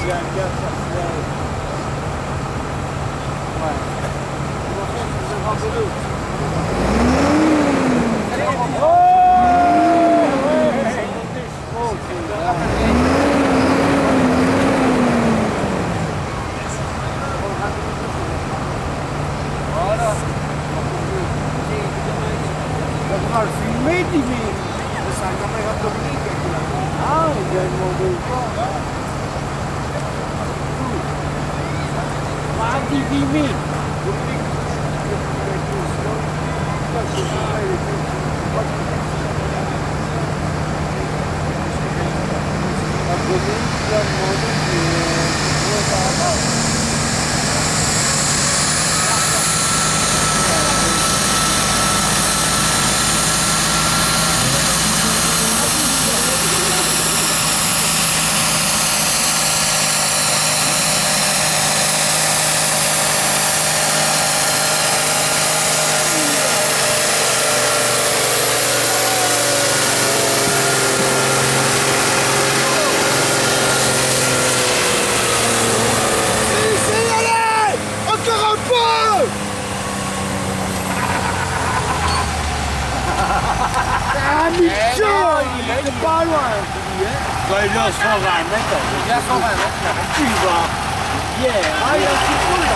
Bunlar filme gibi. Sen kamerayı yapabilir miyim? Ah, gel mobil. Lagi TV. C'est pas loin. Ouais, là, 120 mètres. Il y a 120 mètres. Tu vas. Yeah. Ah, il y a un petit peu là.